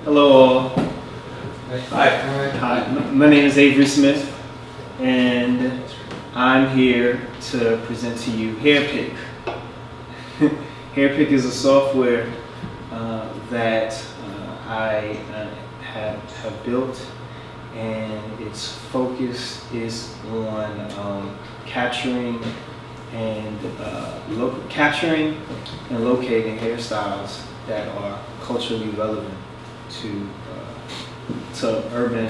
Hello all. Hi. Hi, my name is Avery Smith, and I'm here to present to you Hairpiq. Hairpiq is a software that I have built, and its focus is on capturing and locating hairstyles that are culturally relevant to urban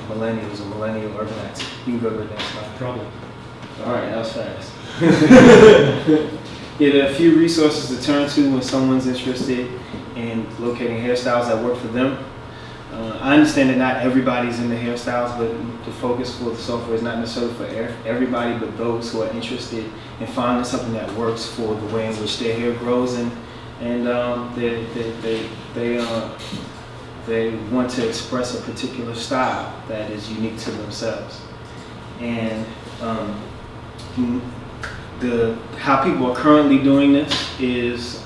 millennials or millennial urbanites. You can go to the next slide. Problem. All right, that was fast. Yeah, there are a few resources to turn to when someone's interested in locating hairstyles that work for them. I understand that not everybody's into hairstyles, but the focus for the software is not necessarily for everybody, but those who are interested in finding something that works for the way in which their hair grows, and they want to express a particular style that is unique to themselves. And how people are currently doing this is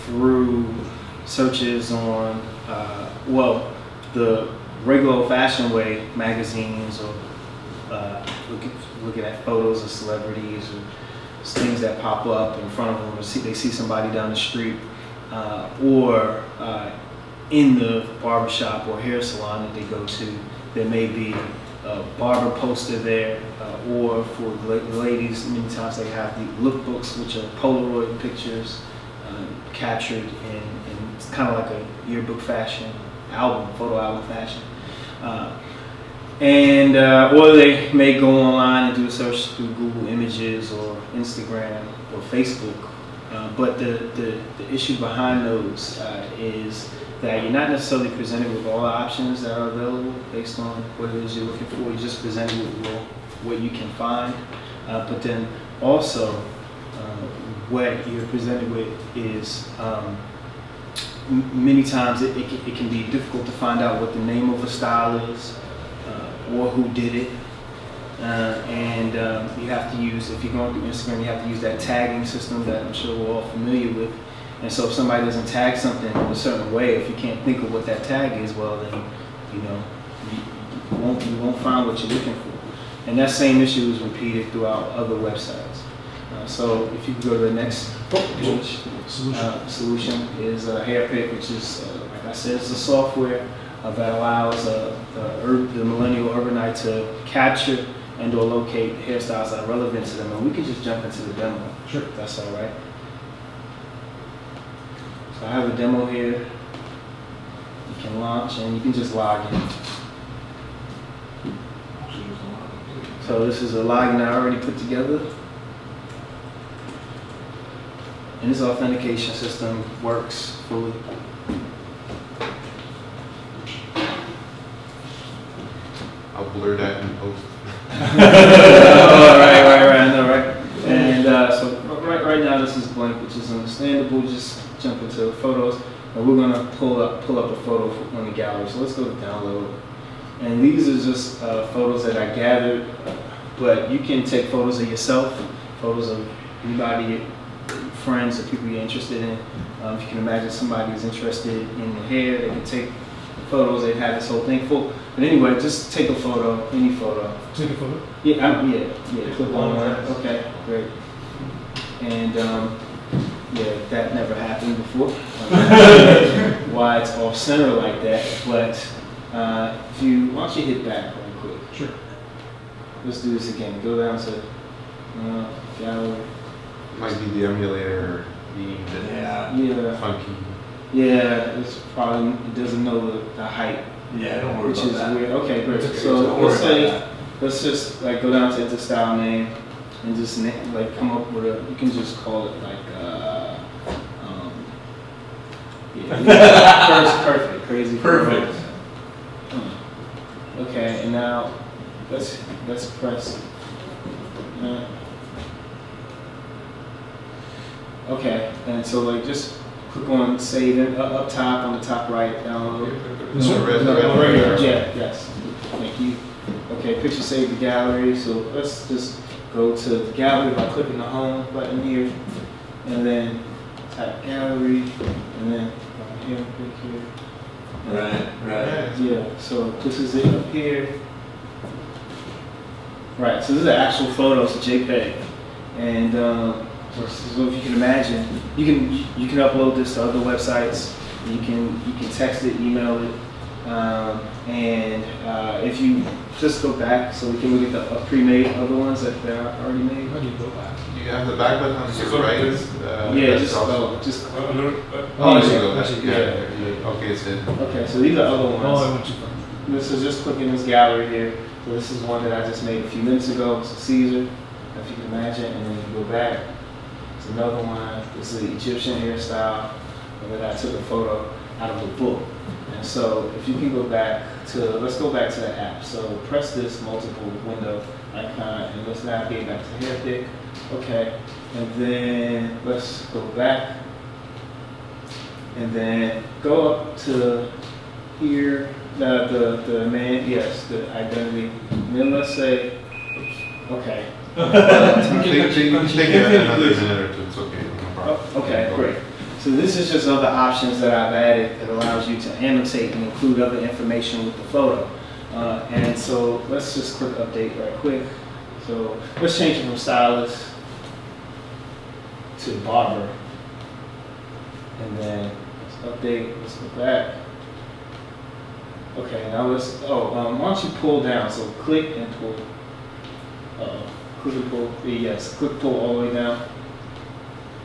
through searches on, the regular old-fashioned way, magazines, or looking at photos of celebrities or things that pop up in front of them, or they see somebody down the street, or in the barbershop or hair salon that they go to. There may be a barber poster there, or for the ladies, many times they have the lookbooks, which are Polaroid pictures captured in it's kind of like a yearbook fashion, photo album fashion. Or they may go online and do a search through Google Images or Instagram or Facebook. But the issue behind those is that you're not necessarily presented with all the options that are available based on what it is you're looking for. You're just presented with what you can find. But then also, what you're presented with is many times it can be difficult to find out what the name of a style is or who did it. You have to use, if you're going through Instagram, you have to use that tagging system that I'm sure we're all familiar with. And so if somebody doesn't tag something in a certain way, if you can't think of what that tag is, well then, you won't find what you're looking for. And that same issue is repeated throughout other websites. So if you can go to the next page, solution is Hairpiq, which is, like I said, it's a software that allows the millennial urbanite to capture and or locate hairstyles that are relevant to them. And we can just jump into the demo. Sure. If that's all right. So I have a demo here. You can launch and you can just log in. So this is a login I already put together. And this authentication system works fully. I'll blur that in post. right, I know, right? And so right now this is blank, which is understandable. Just jump into photos, and we're gonna pull up a photo on the gallery. So let's go to download. And these are just photos that I gathered, but you can take photos of yourself, photos of anybody, friends, or people you're interested in. If you can imagine somebody who's interested in the hair, they can take photos. They have this whole thing full. But anyway, just take a photo, any photo. Take a photo? Yeah, click on one. Okay, great. And that never happened before. Why it's off center like that. But why don't you hit back real quick? Sure. Let's do this again. Go down to gallery. Might be the emulator being funky. Yeah, it's probably, it doesn't know the height. Yeah, don't worry which about is that. weird. Okay, great. Okay, So let's just like go down to enter style name and just like come up with you can just call it like perfect, crazy. Perfect. Okay, and now let's press. Okay, and so like just click on save it up top on the top right, download. This one, red. Yeah, yes. Thank you. Okay, picture save the gallery. So let's just go to the gallery by clicking the home button here, and then type gallery, and then here, click here. Right. Yeah, so this is it up here. Right, so this is an actual photo, it's a JPEG. And so if you can imagine, you can upload this to other websites. You can text it, email it, and if you just go back, so we can look at the pre-made other ones that are already made. How do you go back? You have the back button on the right. Yeah, that's also. just. Oh, there you go. Yeah. Okay, it's in. Okay, so these are other ones. Oh, I went too far. This is just clicking this gallery here. So this is one that I just made a few minutes ago. It's a Caesar, if you can imagine, and then you go back. It's another one. This is the Egyptian hairstyle, and then I took a photo out of the book. And so if you can go back to, let's go back to the app. So press this multiple window icon, and let's navigate back to Hairpiq. Okay, and then let's go back, and then go up to here. The man, yes, the identity. And then let's say, okay. You can take another minute or two. It's okay. No problem. Okay, great. So this is just other options that I've added that allows you to annotate and include other information with the photo. And so let's just click update right quick. So let's change it from stylist to barber. And then let's update, let's go back. Okay, now let's, why don't you pull down? So click and pull. Click and pull, yes, click pull all the way down.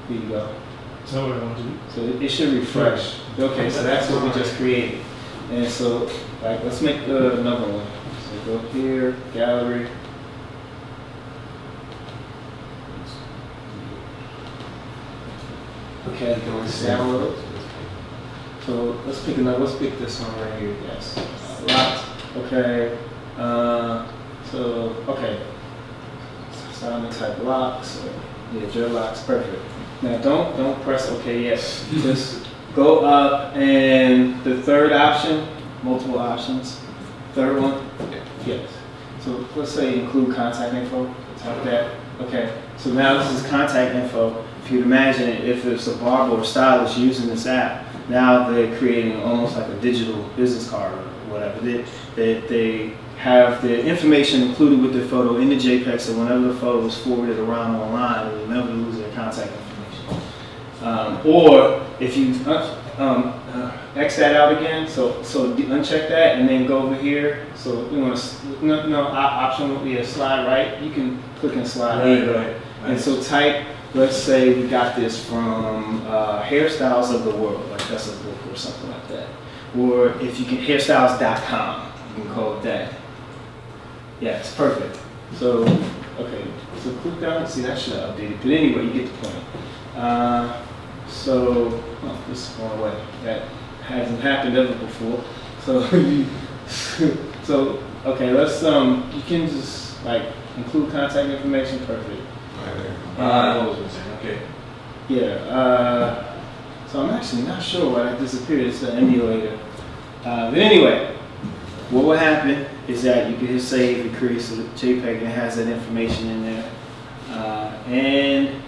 There you go. Is that what I want to do? So it should refresh. Okay, so that's what we just created. And so, like, let's make another one. So go here, gallery. Okay, go download. So let's pick another. Let's pick this one right here. Yes, locked. Okay. So okay. So I'm gonna type locks. Yeah, dreadlocks. Perfect. Now don't press OK yet. Just go up and the third option, multiple options. Third one. Yes. So let's say include contact info. Type that. Okay. So now this is contact info. If you'd imagine if it's a barber or stylist using this app, now they're creating almost like a digital business card or whatever. They have the information included with the photo in the JPEG, so whenever the photo is forwarded around online, it will never lose their contact information. Or if you X that out again, so uncheck that and then go over here. So you want to option will be a slide right. You can click and slide. There you go. Right. And so type. Let's say we got this from Hairstyles of the World, like that's a book or something like that. Or if you can, hairstyles.com, you can call it that. Yeah, it's perfect. So, okay, so click down, see that should have updated. But anyway, you get the point. This is going away. That hasn't happened ever before. So, okay, let's, you can just like include contact information, perfect. Okay. Yeah, so I'm actually not sure why that disappeared. It's the emulator. But anyway, what will happen is that you can hit save, it creates a JPEG and it has that information in there. And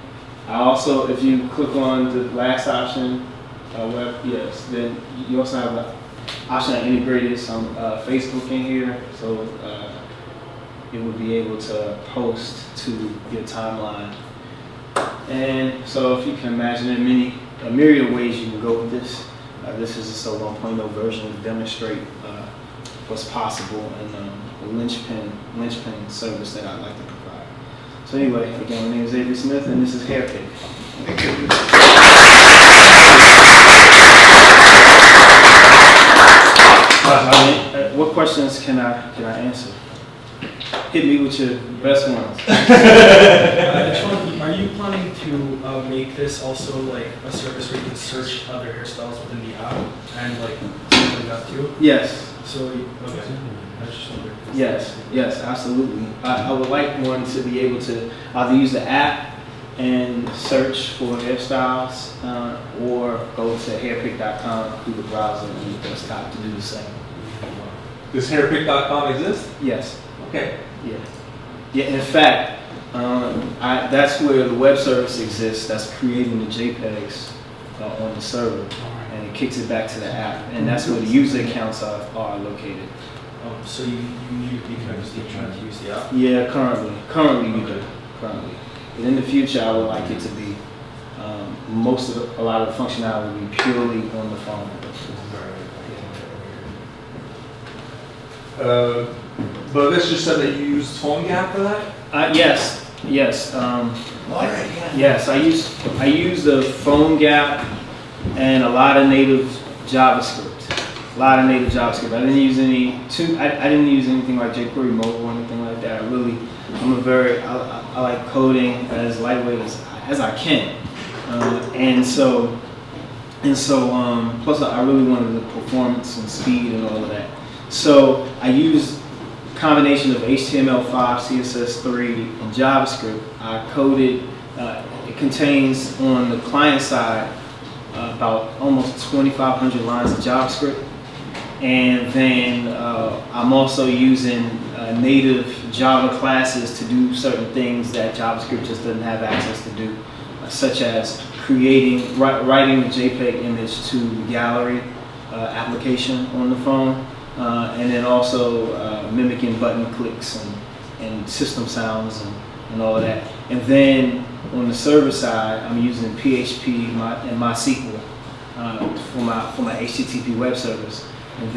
I also, if you click on the last option, then you also have an option that integrated some Facebook in here. So it would be able to post to your timeline. And so if you can imagine a myriad of ways you can go with this. This is just a 1.0 version to demonstrate what's possible and the linchpin service that I'd like to provide. So anyway, again, my name is Avery Smith and this is Hairpiq. Thank you. What questions can I answer? Hit me with your best ones. Are you planning to make this also like a service where you can search other hairstyles within the app and like something like that too? Yes. So, okay. I just wondered. Yes, absolutely. I would like one to be able to either use the app and search for hairstyles or go to hairpiq.com through the browser and the desktop to do the same. Does hairpiq.com exist? Yes. Okay. Yeah. In fact, that's where the web service exists. That's creating the JPEGs on the server, and it it kicks it back to the app, and that's where the user accounts are located. So you need to be connected to trying to use the app? Yeah, currently you do, currently. But in the future, I would like it to be, a lot of the functionality will be purely on the phone. But this just said that you used PhoneGap for that? Yes. Yes, I use the PhoneGap and a lot of native JavaScript. I didn't use I didn't use anything like jQuery mobile or anything like that. I like coding as lightweight as I can. Plus I really wanted the performance and speed and all of that. So I used a combination of HTML5, CSS3, and JavaScript. I coded, it contains on the client side about almost 2,500 lines of JavaScript. And then I'm also using native Java classes to do certain things that JavaScript just doesn't have access to do, such as writing the JPEG image to the gallery application on the phone, and then also mimicking button clicks and system sounds and all of that. And then on the server side, I'm using PHP and MySQL for my HTTP web service. And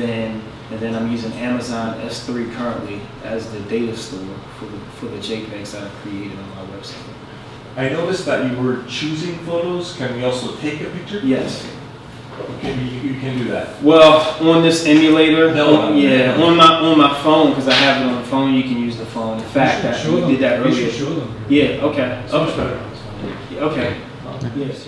then I'm using Amazon S3 currently as the data store for the JPEGs that I created on my website. I noticed that you were choosing photos. Can we also take a picture? Yes. Okay, you can do that. Well, on this emulator, No, on my phone, because I have it on the phone, you can use the phone. In fact, we did that earlier. You should show them. Yeah. Okay. So much better. Okay. Yes.